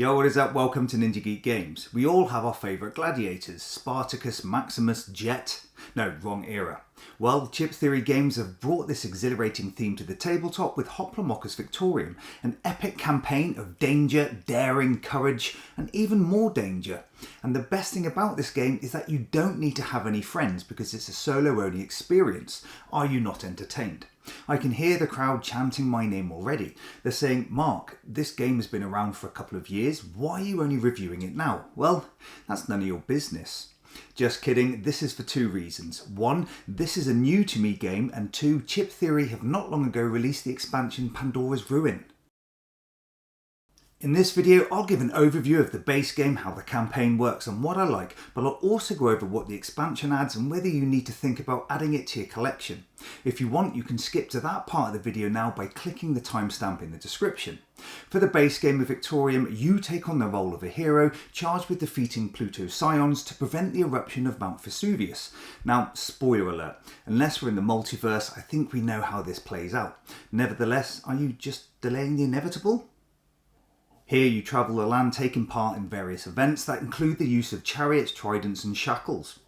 Yo, what is up? Welcome to Ninja Geek Games. We all have our favourite gladiators, Spartacus, Maximus, Jet. No, wrong era. Well, Chip Theory Games have brought this exhilarating theme to the tabletop with Hoplomachus Victorum, an epic campaign of danger, daring, courage, and even more danger. And the best thing about this game is that you don't need to have any friends because it's a solo-only experience. Are you not entertained? I can hear the crowd chanting my name already. They're saying, Mark, this game has been around for a couple of years. Why are you only reviewing it now? Well, that's none of your business. Just kidding, this is for two reasons. One, this is a new to me game, and two, Chip Theory have not long ago released the expansion Pandora's Ruin. In this video, I'll give an overview of the base game, how the campaign works and what I like, but I'll also go over what the expansion adds and whether you need to think about adding it to your collection. If you want, you can skip to that part of the video now by clicking the timestamp in the description. For the base game of Victorium, you take on the role of a hero charged with defeating Pluto's Scions to prevent the eruption of Mount Vesuvius. Now, spoiler alert, unless we're in the multiverse, I think we know how this plays out. Nevertheless, are you just delaying the inevitable? Here you travel the land taking part in various events that include the use of chariots, tridents and shackles.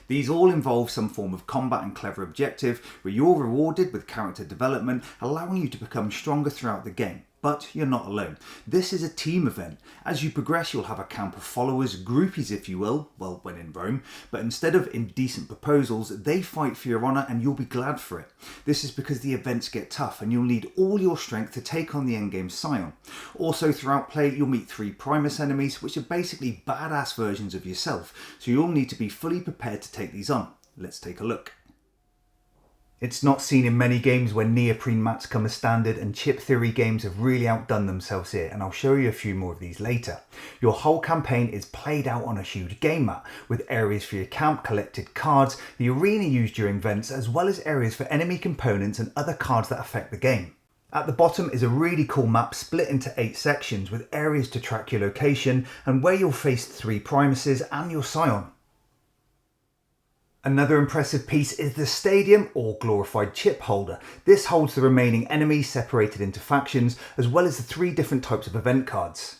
These all involve some form of combat and clever objective where you're rewarded with character development, allowing you to become stronger throughout the game. But you're not alone. This is a team event. As you progress, you'll have a camp of followers, groupies if you will, well, when in Rome, but instead of indecent proposals, they fight for your honour and you'll be glad for it. This is because the events get tough and you'll need all your strength to take on the endgame Scion. Also throughout play, you'll meet 3 Primus enemies, which are basically badass versions of yourself, so you'll need to be fully prepared to take these on. Let's take a look. It's not seen in many games where neoprene mats come as standard, and Chip Theory Games have really outdone themselves here, and I'll show you a few more of these later. Your whole campaign is played out on a huge game mat, with areas for your camp, collected cards, the arena used during events, as well as areas for enemy components and other cards that affect the game. At the bottom is a really cool map split into 8 sections with areas to track your location and where you'll face 3 Primuses and your Scion. Another impressive piece is the stadium or glorified chip holder. This holds the remaining enemies separated into factions as well as the 3 different types of event cards.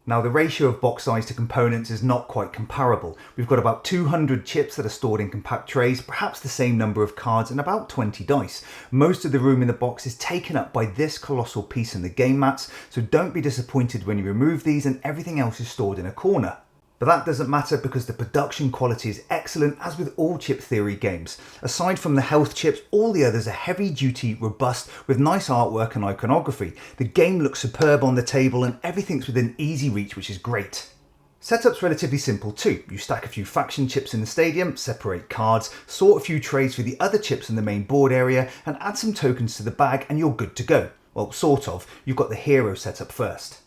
Now the ratio of box size to components is not quite comparable. We've got about 200 chips that are stored in compact trays, perhaps the same number of cards and about 20 dice. Most of the room in the box is taken up by this colossal piece in the game mats, so don't be disappointed when you remove these and everything else is stored in a corner. But that doesn't matter because the production quality is excellent, as with all Chip Theory games. Aside from the health chips, all the others are heavy duty, robust, with nice artwork and iconography. The game looks superb on the table and everything's within easy reach, which is great. Setup's relatively simple too. You stack a few faction chips in the stadium, separate cards, sort a few trays for the other chips in the main board area, and add some tokens to the bag and you're good to go. Well, sort of. You've got the hero set up first.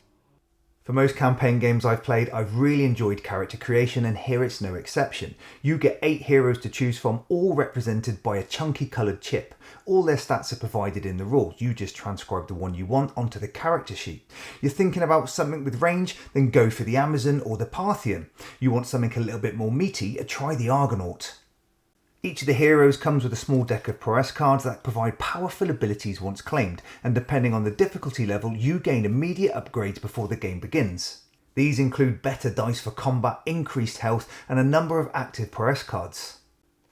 For most campaign games I've played, I've really enjoyed character creation, and here it's no exception. You get 8 heroes to choose from, all represented by a chunky coloured chip. All their stats are provided in the rules, you just transcribe the one you want onto the character sheet. You're thinking about something with range, then go for the Amazon or the Parthian. You want something a little bit more meaty, try the Argonaut. Each of the heroes comes with a small deck of prowess cards that provide powerful abilities once claimed, and depending on the difficulty level, you gain immediate upgrades before the game begins. These include better dice for combat, increased health, and a number of active prowess cards.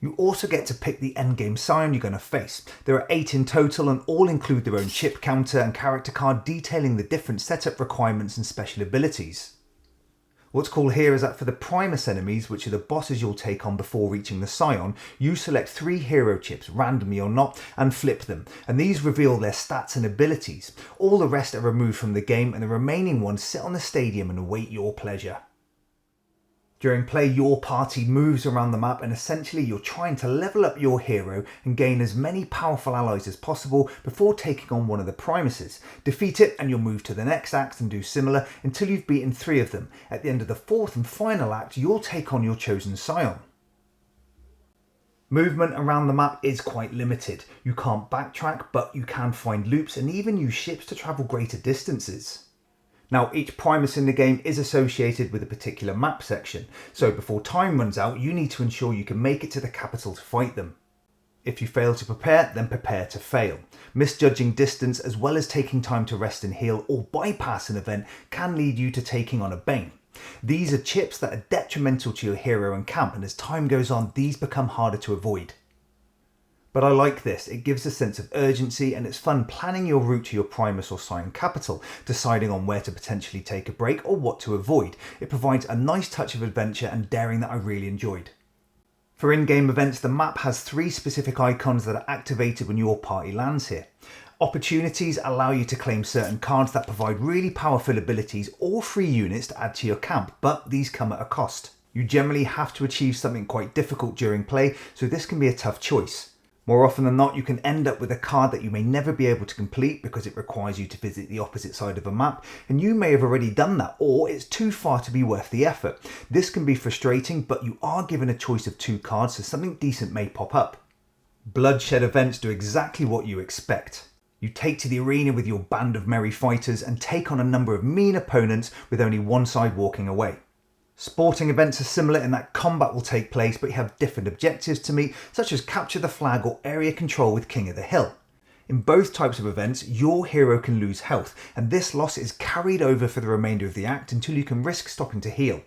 You also get to pick the endgame Scion you're going to face. There are 8 in total and all include their own chip counter and character card detailing the different setup requirements and special abilities. What's cool here is that for the Primus enemies, which are the bosses you'll take on before reaching the Scion, you select 3 hero chips, randomly or not, and flip them, and these reveal their stats and abilities. All the rest are removed from the game and the remaining ones sit on the stadium and await your pleasure. During play, your party moves around the map and essentially you're trying to level up your hero and gain as many powerful allies as possible before taking on one of the Primuses. Defeat it and you'll move to the next act and do similar until you've beaten 3 of them. At the end of the 4th and final act, you'll take on your chosen Scion. Movement around the map is quite limited. You can't backtrack, but you can find loops and even use ships to travel greater distances. Now, each Primus in the game is associated with a particular map section, so before time runs out, you need to ensure you can make it to the capital to fight them. If you fail to prepare, then prepare to fail. Misjudging distance as well as taking time to rest and heal or bypass an event can lead you to taking on a Bane. These are chips that are detrimental to your hero and camp, and as time goes on these become harder to avoid. But I like this, it gives a sense of urgency and it's fun planning your route to your Primus or Scion capital, deciding on where to potentially take a break or what to avoid. It provides a nice touch of adventure and daring that I really enjoyed. For in-game events, the map has 3 specific icons that are activated when your party lands here. Opportunities allow you to claim certain cards that provide really powerful abilities or free units to add to your camp, but these come at a cost. You generally have to achieve something quite difficult during play, so this can be a tough choice. More often than not, you can end up with a card that you may never be able to complete because it requires you to visit the opposite side of a map, and you may have already done that, or it's too far to be worth the effort. This can be frustrating, but you are given a choice of 2 cards, so something decent may pop up. Bloodshed events do exactly what you expect. You take to the arena with your band of merry fighters and take on a number of mean opponents with only one side walking away. Sporting events are similar in that combat will take place, but you have different objectives to meet, such as capture the flag or area control with King of the Hill. In both types of events, your hero can lose health, and this loss is carried over for the remainder of the act until you can risk stopping to heal.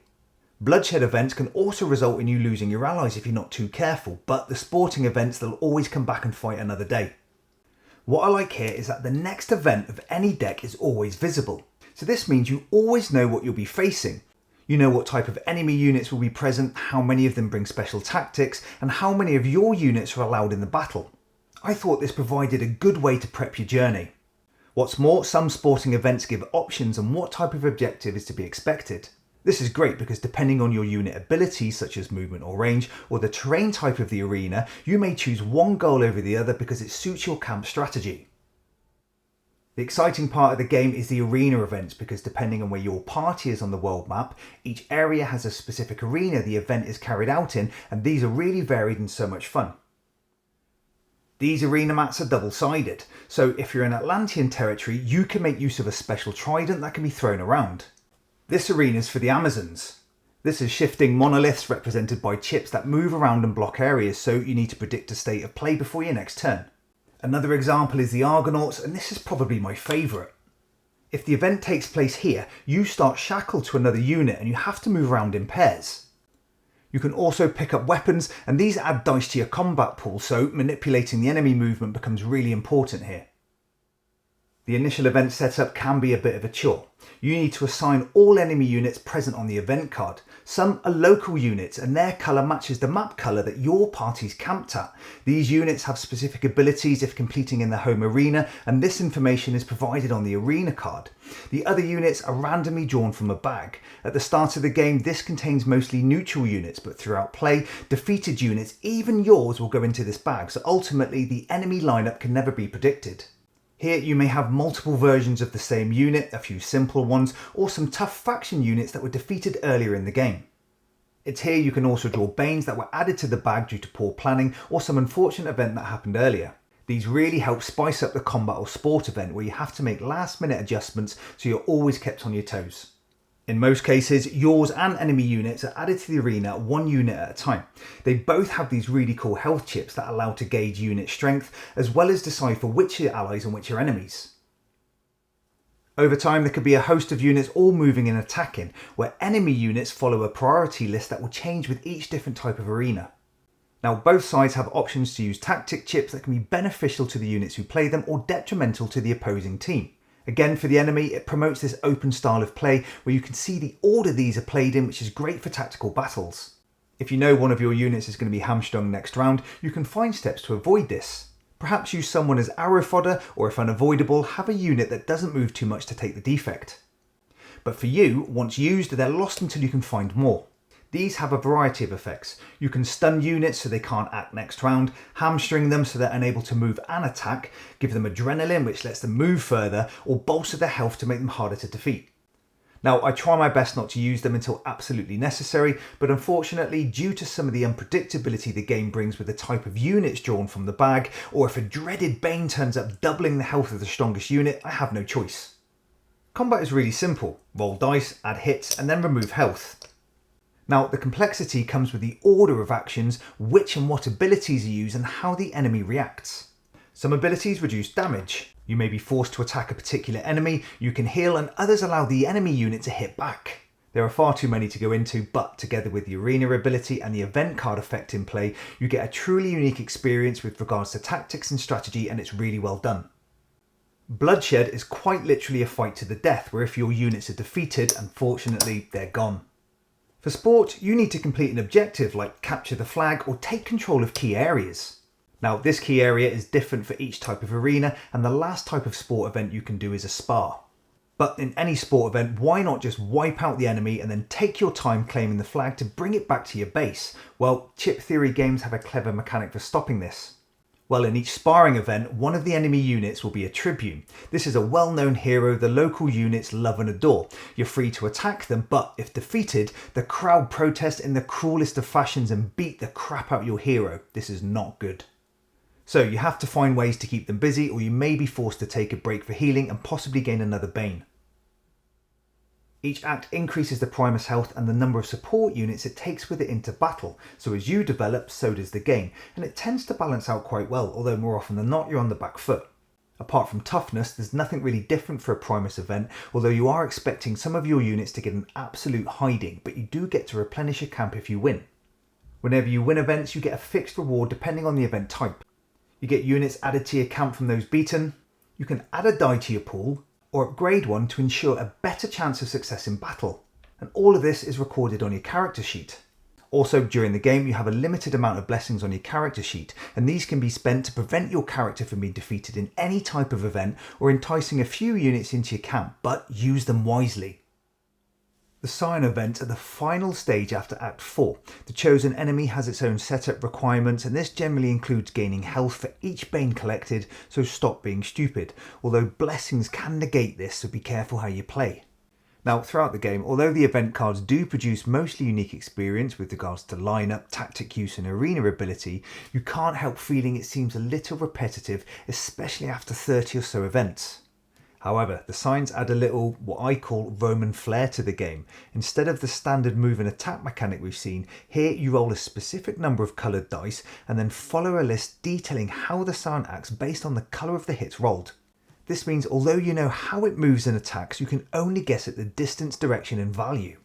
Bloodshed events can also result in you losing your allies if you're not too careful, but the sporting events, they'll always come back and fight another day. What I like here is that the next event of any deck is always visible, so this means you always know what you'll be facing. You know what type of enemy units will be present, how many of them bring special tactics, and how many of your units are allowed in the battle. I thought this provided a good way to prep your journey. What's more, some sporting events give options on what type of objective is to be expected. This is great because depending on your unit abilities such as movement or range, or the terrain type of the arena, you may choose one goal over the other because it suits your camp strategy. The exciting part of the game is the arena events because depending on where your party is on the world map, each area has a specific arena the event is carried out in, and these are really varied and so much fun. These arena mats are double-sided, so if you're in Atlantean territory you can make use of a special trident that can be thrown around. This arena is for the Amazons. This is shifting monoliths represented by chips that move around and block areas, so you need to predict a state of play before your next turn. Another example is the Argonauts, and this is probably my favourite. If the event takes place here, you start shackled to another unit and you have to move around in pairs. You can also pick up weapons, and these add dice to your combat pool, so manipulating the enemy movement becomes really important here. The initial event setup can be a bit of a chore. You need to assign all enemy units present on the event card. Some are local units and their colour matches the map colour that your party's camped at. These units have specific abilities if completing in the home arena, and this information is provided on the arena card. The other units are randomly drawn from a bag. At the start of the game this contains mostly neutral units, but throughout play, defeated units, even yours, will go into this bag, so ultimately the enemy lineup can never be predicted. Here you may have multiple versions of the same unit, a few simple ones, or some tough faction units that were defeated earlier in the game. It's here you can also draw Banes that were added to the bag due to poor planning or some unfortunate event that happened earlier. These really help spice up the combat or sport event where you have to make last minute adjustments so you're always kept on your toes. In most cases, yours and enemy units are added to the arena one unit at a time. They both have these really cool health chips that allow to gauge unit strength, as well as decipher which are allies and which are enemies. Over time there could be a host of units all moving and attacking, where enemy units follow a priority list that will change with each different type of arena. Now both sides have options to use tactic chips that can be beneficial to the units who play them or detrimental to the opposing team. Again, for the enemy, it promotes this open style of play where you can see the order these are played in, which is great for tactical battles. If you know one of your units is going to be hamstrung next round, you can find steps to avoid this. Perhaps use someone as arrow fodder, or if unavoidable, have a unit that doesn't move too much to take the defect. But for you, once used, they're lost until you can find more. These have a variety of effects. You can stun units so they can't act next round, hamstring them so they're unable to move and attack, give them adrenaline which lets them move further, or bolster their health to make them harder to defeat. Now I try my best not to use them until absolutely necessary, but unfortunately due to some of the unpredictability the game brings with the type of units drawn from the bag, or if a dreaded Bane turns up doubling the health of the strongest unit, I have no choice. Combat is really simple. Roll dice, add hits, and then remove health. Now, the complexity comes with the order of actions, which and what abilities you use, and how the enemy reacts. Some abilities reduce damage. You may be forced to attack a particular enemy, you can heal, and others allow the enemy unit to hit back. There are far too many to go into, but together with the arena ability and the event card effect in play, you get a truly unique experience with regards to tactics and strategy, and it's really well done. Bloodshed is quite literally a fight to the death, where if your units are defeated, unfortunately, they're gone. For sport, you need to complete an objective like capture the flag or take control of key areas. Now, this key area is different for each type of arena, and the last type of sport event you can do is a spa. But in any sport event, why not just wipe out the enemy and then take your time claiming the flag to bring it back to your base? Well, Chip Theory games have a clever mechanic for stopping this. Well, in each sparring event, one of the enemy units will be a tribune. This is a well-known hero the local units love and adore. You're free to attack them, but if defeated, the crowd protest in the cruelest of fashions and beat the crap out your hero. This is not good. So you have to find ways to keep them busy, or you may be forced to take a break for healing and possibly gain another Bane. Each act increases the Primus health and the number of support units it takes with it into battle, so as you develop, so does the game, and it tends to balance out quite well, although more often than not you're on the back foot. Apart from toughness, there's nothing really different for a Primus event, although you are expecting some of your units to get an absolute hiding, but you do get to replenish your camp if you win. Whenever you win events, you get a fixed reward depending on the event type. You get units added to your camp from those beaten, you can add a die to your pool, or upgrade one to ensure a better chance of success in battle. And all of this is recorded on your character sheet. Also, during the game, you have a limited amount of blessings on your character sheet, and these can be spent to prevent your character from being defeated in any type of event or enticing a few units into your camp, but use them wisely. The Scion event are the final stage after Act 4. The chosen enemy has its own setup requirements, and this generally includes gaining health for each Bane collected, so stop being stupid, although blessings can negate this, so be careful how you play. Now, throughout the game, although the event cards do produce mostly unique experience with regards to lineup, tactic use and arena ability, you can't help feeling it seems a little repetitive, especially after 30 or so events. However, the Scions add a little, what I call, Roman flair to the game. Instead of the standard move and attack mechanic we've seen, here you roll a specific number of coloured dice and then follow a list detailing how the Scion acts based on the colour of the hits rolled. This means although you know how it moves and attacks, you can only guess at the distance, direction and value.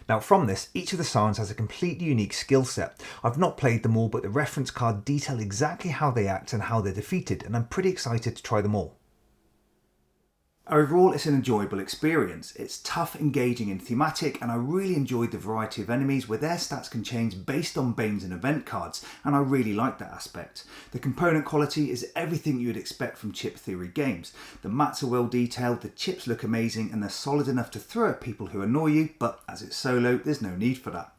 Now from this, each of the Scions has a completely unique skill set. I've not played them all, but the reference card detail exactly how they act and how they're defeated, and I'm pretty excited to try them all. Overall, it's an enjoyable experience. It's tough, engaging and thematic, and I really enjoyed the variety of enemies where their stats can change based on Banes and event cards, and I really like that aspect. The component quality is everything you would expect from Chip Theory games. The mats are well detailed, the chips look amazing, and they're solid enough to throw at people who annoy you, but as it's solo, there's no need for that.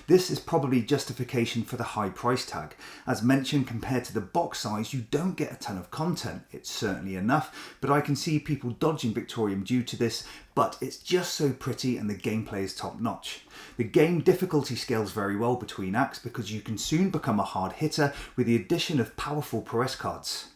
This is probably justification for the high price tag. As mentioned, compared to the box size, you don't get a ton of content. It's certainly enough, but I can see people dodging Victorium due to this, but it's just so pretty and the gameplay is top notch. The game difficulty scales very well between acts because you can soon become a hard hitter with the addition of powerful prowess cards.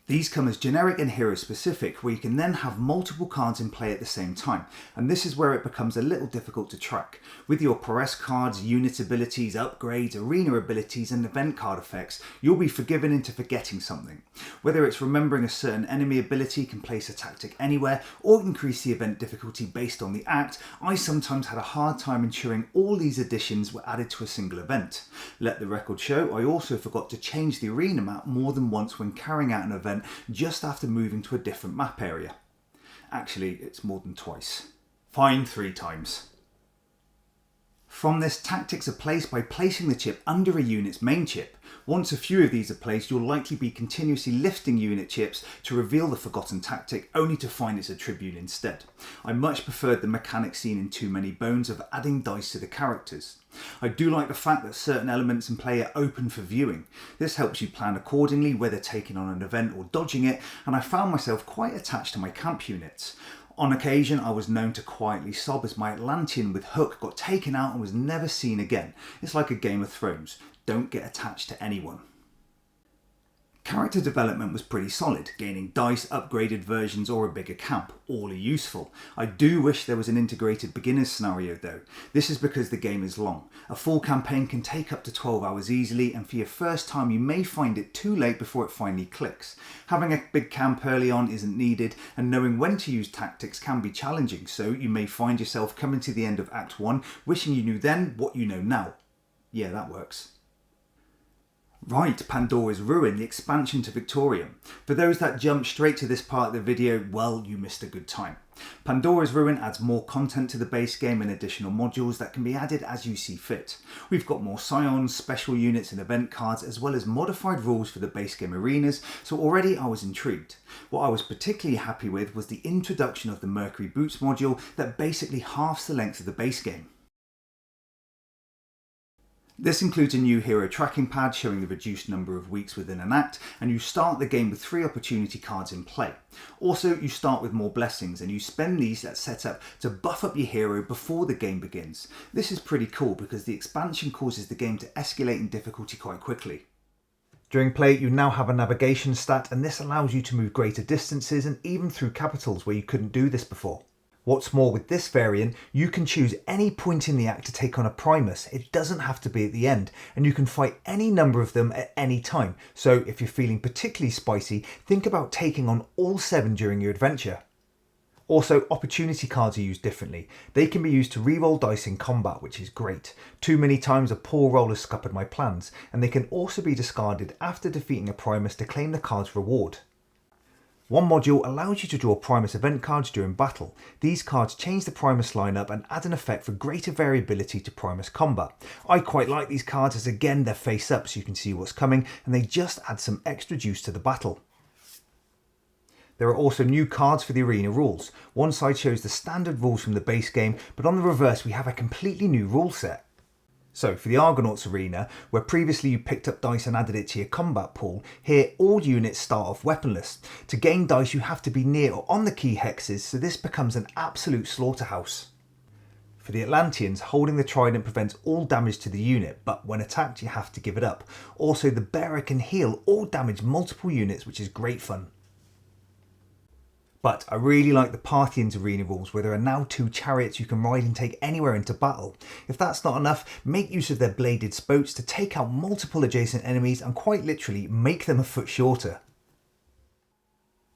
These come as generic and hero specific, where you can then have multiple cards in play at the same time, and this is where it becomes a little difficult to track. With your prowess cards, unit abilities, upgrades, arena abilities and event card effects, you'll be forgiven into forgetting something. Whether it's remembering a certain enemy ability can place a tactic anywhere, or increase the event difficulty based on the act, I sometimes had a hard time ensuring all these additions were added to a single event. Let the record show, I also forgot to change the arena map more than once when carrying out an event just after moving to a different map area. Actually, it's more than twice. Fine, 3 times. From this, tactics are placed by placing the chip under a unit's main chip. Once a few of these are placed, you'll likely be continuously lifting unit chips to reveal the forgotten tactic, only to find it's a tribune instead. I much preferred the mechanic seen in Too Many Bones of adding dice to the characters. I do like the fact that certain elements in play are open for viewing. This helps you plan accordingly, whether taking on an event or dodging it, and I found myself quite attached to my camp units. On occasion, I was known to quietly sob as my Atlantean with Hook got taken out and was never seen again. It's like a Game of Thrones. Don't get attached to anyone. character development was pretty solid, gaining dice, upgraded versions or a bigger camp. All are useful. I do wish there was an integrated beginner's scenario though. This is because the game is long. A full campaign can take up to 12 hours easily, and for your first time you may find it too late before it finally clicks. Having a big camp early on isn't needed, and knowing when to use tactics can be challenging, so you may find yourself coming to the end of Act 1 wishing you knew then what you know now. Yeah, that works. Right, Pandora's Ruin, the expansion to Victorium. For those that jump straight to this part of the video, well, you missed a good time. Pandora's Ruin adds more content to the base game and additional modules that can be added as you see fit. We've got more Scions, special units and event cards, as well as modified rules for the base game arenas, so already I was intrigued. What I was particularly happy with was the introduction of the Mercury Boots module that basically halves the length of the base game. This includes a new hero tracking pad showing the reduced number of weeks within an act, and you start the game with 3 opportunity cards in play. Also, you start with more blessings and you spend these at setup to buff up your hero before the game begins. This is pretty cool because the expansion causes the game to escalate in difficulty quite quickly. During play, you now have a navigation stat, and this allows you to move greater distances and even through capitals where you couldn't do this before. What's more, with this variant, you can choose any point in the act to take on a Primus. It doesn't have to be at the end, and you can fight any number of them at any time. So if you're feeling particularly spicy, think about taking on all 7 during your adventure. Also, opportunity cards are used differently. They can be used to reroll dice in combat, which is great. Too many times a poor roll has scuppered my plans, and they can also be discarded after defeating a Primus to claim the card's reward. One module allows you to draw Primus event cards during battle. These cards change the Primus lineup and add an effect for greater variability to Primus combat. I quite like these cards as again they're face up so you can see what's coming, and they just add some extra juice to the battle. There are also new cards for the arena rules. One side shows the standard rules from the base game, but on the reverse we have a completely new rule set. So for the Argonauts arena, where previously you picked up dice and added it to your combat pool, here all units start off weaponless. To gain dice you have to be near or on the key hexes, so this becomes an absolute slaughterhouse. For the Atlanteans, holding the trident prevents all damage to the unit, but when attacked you have to give it up. Also the bearer can heal or damage multiple units, which is great fun. But I really like the Parthians arena rules, where there are now 2 chariots you can ride and take anywhere into battle. If that's not enough, make use of their bladed spokes to take out multiple adjacent enemies and quite literally make them a foot shorter.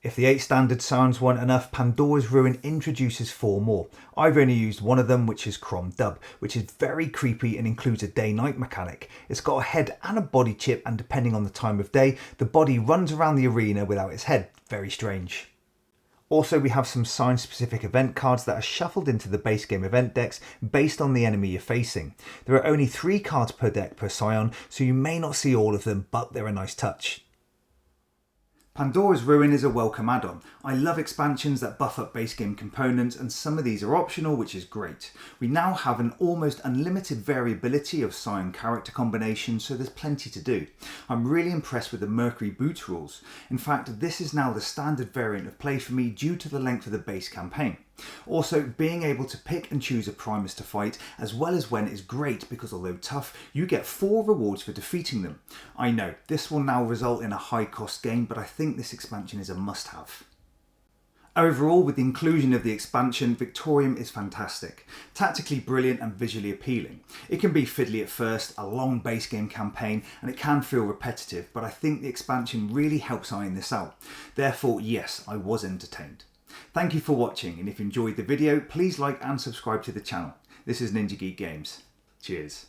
If the 8 standard sounds weren't enough, Pandora's Ruin introduces 4 more. I've only used one of them, which is Crom Dub, which is very creepy and includes a day-night mechanic. It's got a head and a body chip, and depending on the time of day, the body runs around the arena without its head. Very strange. Also, we have some sign-specific event cards that are shuffled into the base game event decks based on the enemy you're facing. There are only 3 cards per deck per Scion, so you may not see all of them, but they're a nice touch. Pandora's Ruin is a welcome add-on. I love expansions that buff up base game components, and some of these are optional, which is great. We now have an almost unlimited variability of Scion character combinations, so there's plenty to do. I'm really impressed with the Mercury Boots rules. In fact, this is now the standard variant of play for me due to the length of the base campaign. Also, being able to pick and choose a Primus to fight as well as when is great because although tough, you get 4 rewards for defeating them. I know, this will now result in a high cost game, but I think this expansion is a must-have. Overall, with the inclusion of the expansion, Victorium is fantastic. Tactically brilliant and visually appealing. It can be fiddly at first, a long base game campaign, and it can feel repetitive, but I think the expansion really helps iron this out. Therefore, yes, I was entertained. Thank you for watching, and if you enjoyed the video, please like and subscribe to the channel. This is Ninja Geek Games. Cheers.